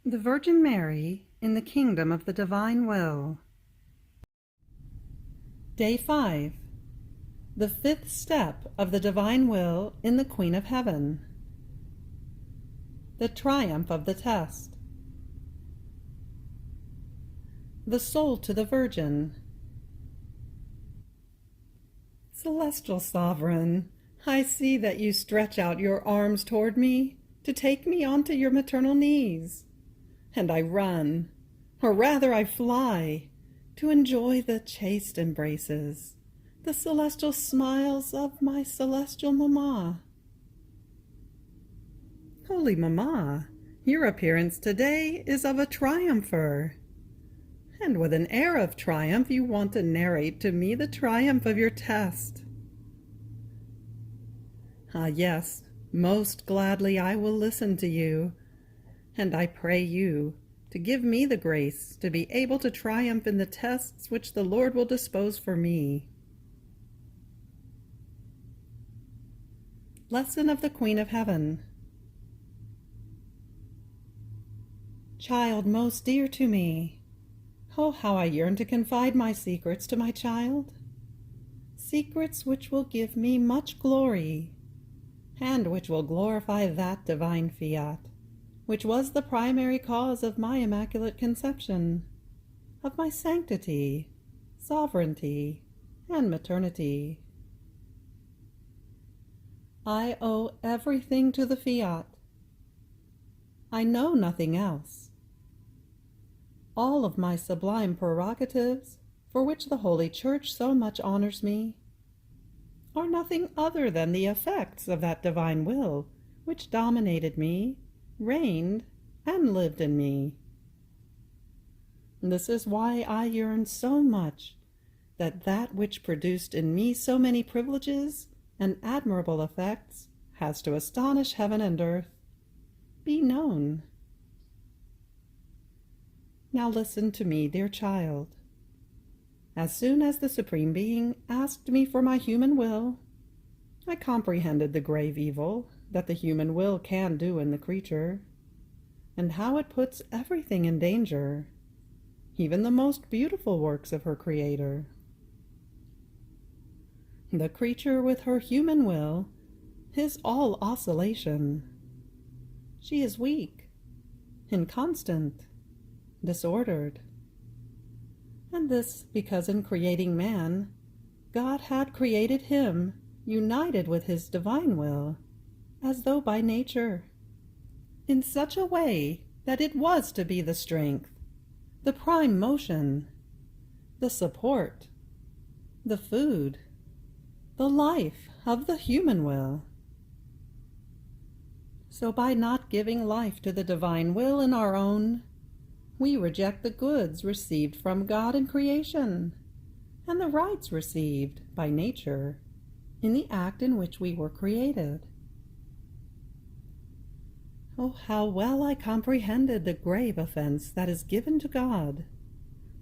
The Virgin Mary in the Kingdom of the Divine Will. Day 5. The fifth step of the Divine Will in the Queen of Heaven. The triumph of the test. The soul to the Virgin. Celestial Sovereign, I see that you stretch out your arms toward me to take me onto your maternal knees. And I run, or rather I fly, to enjoy the chaste embraces, the celestial smiles of my celestial Mamma. Holy Mamma, your appearance today is of a triumpher. And with an air of triumph you want to narrate to me the triumph of your test. Ah, yes, most gladly I will listen to you, and I pray you to give me the grace to be able to triumph in the tests which the Lord will dispose for me. Lesson of the Queen of Heaven. Child most dear to me, oh, how I yearn to confide my secrets to my child, secrets which will give me much glory, and which will glorify that divine Fiat, which was the primary cause of my immaculate conception, of my sanctity, sovereignty, and maternity. I owe everything to the Fiat. I know nothing else. All of my sublime prerogatives, for which the Holy Church so much honors me, are nothing other than the effects of that divine will which dominated me, reigned, and lived in me. This is why I yearn so much that which produced in me so many privileges and admirable effects has to astonish heaven and earth, be known. Now listen to me, dear child. As soon as the Supreme Being asked me for my human will, I comprehended the grave evil that the human will can do in the creature, and how it puts everything in danger, even the most beautiful works of her Creator. The creature with her human will is all oscillation. She is weak, inconstant, disordered. And this because in creating man, God had created him united with his divine will, as though by nature, in such a way that it was to be the strength, the prime motion, the support, the food, the life of the human will. So by not giving life to the divine will in our own, we reject the goods received from God in creation, and the rights received by nature in the act in which we were created. Oh, how well I comprehended the grave offense that is given to God,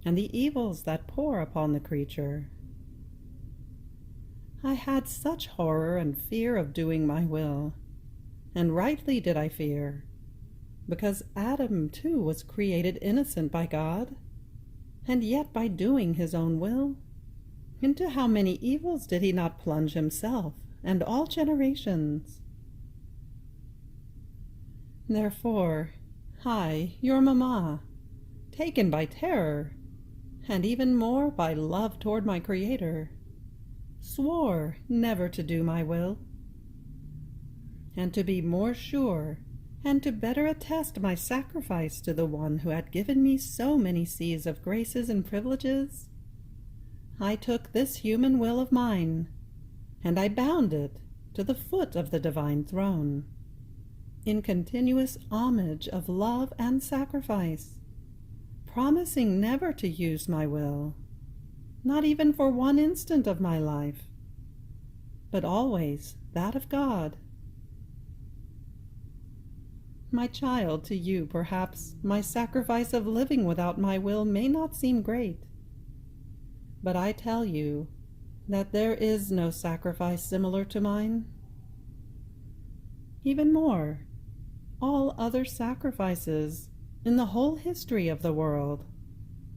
and the evils that pour upon the creature. I had such horror and fear of doing my will, and rightly did I fear, because Adam too was created innocent by God, and yet by doing his own will, into how many evils did he not plunge himself and all generations? Therefore, I, your Mamma, taken by terror, and even more by love toward my Creator, swore never to do my will. And to be more sure, and to better attest my sacrifice to the one who had given me so many seas of graces and privileges, I took this human will of mine, and I bound it to the foot of the divine throne, in continuous homage of love and sacrifice, promising never to use my will, not even for one instant of my life, but always that of God. My child, to you, perhaps, my sacrifice of living without my will may not seem great, but I tell you that there is no sacrifice similar to mine. Even more, all other sacrifices in the whole history of the world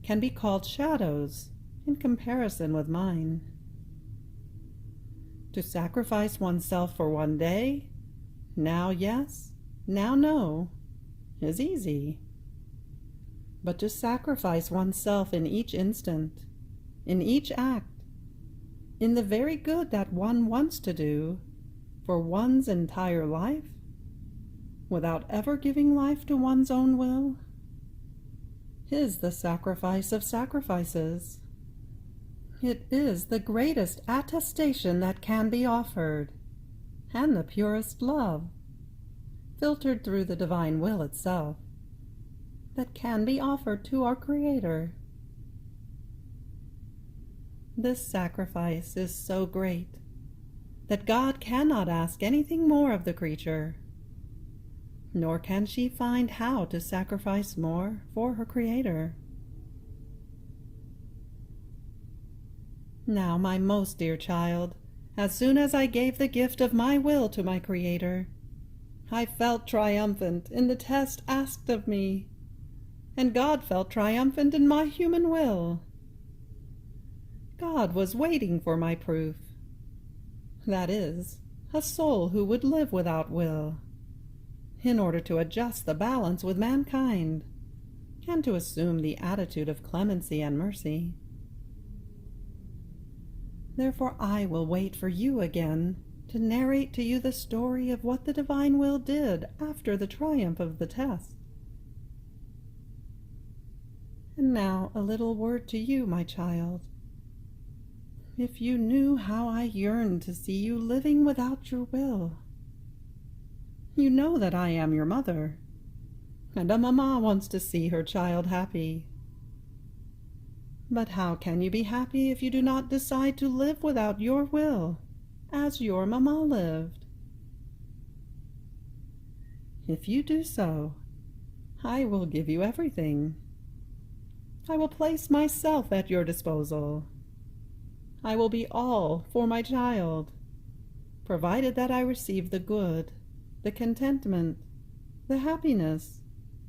can be called shadows in comparison with mine. To sacrifice oneself for one day, now yes, now no, is easy. But to sacrifice oneself in each instant, in each act, in the very good that one wants to do, for one's entire life, without ever giving life to one's own will, is the sacrifice of sacrifices. It is the greatest attestation that can be offered, and the purest love, filtered through the divine will itself, that can be offered to our Creator. This sacrifice is so great that God cannot ask anything more of the creature, nor can she find how to sacrifice more for her Creator. Now, my most dear child, as soon as I gave the gift of my will to my Creator, I felt triumphant in the test asked of me, and God felt triumphant in my human will. God was waiting for my proof. That is, a soul who would live without will, in order to adjust the balance with mankind, and to assume the attitude of clemency and mercy. Therefore I will wait for you again to narrate to you the story of what the divine will did after the triumph of the test. And now a little word to you, my child. If you knew how I yearn to see you living without your will. You know that I am your mother, and a mamma wants to see her child happy. But how can you be happy if you do not decide to live without your will, as your mamma lived? If you do so, I will give you everything. I will place myself at your disposal. I will be all for my child, provided that I receive the good, the contentment, the happiness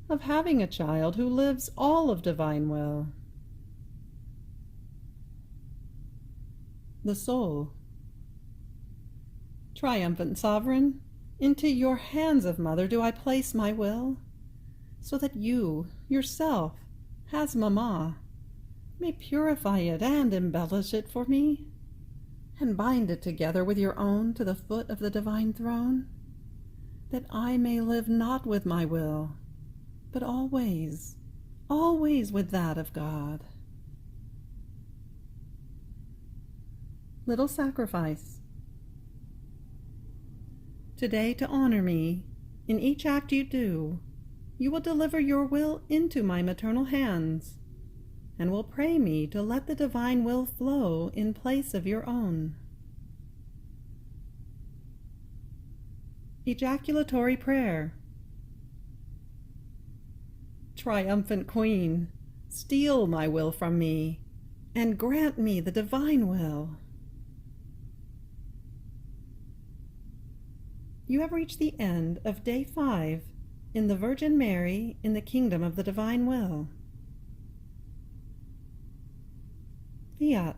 of having a child who lives all of divine will. The soul. Triumphant sovereign, into your hands of mother do I place my will, so that you, yourself, as mamma, may purify it and embellish it for me, and bind it together with your own to the foot of the divine throne, that I may live not with my will, but always, always with that of God. Little sacrifice. Today, to honor me, in each act you do, you will deliver your will into my maternal hands, and will pray me to let the divine will flow in place of your own. Ejaculatory prayer. Triumphant Queen, steal my will from me, and grant me the divine will. You have reached the end of Day 5 in the Virgin Mary in the Kingdom of the Divine Will. Fiat.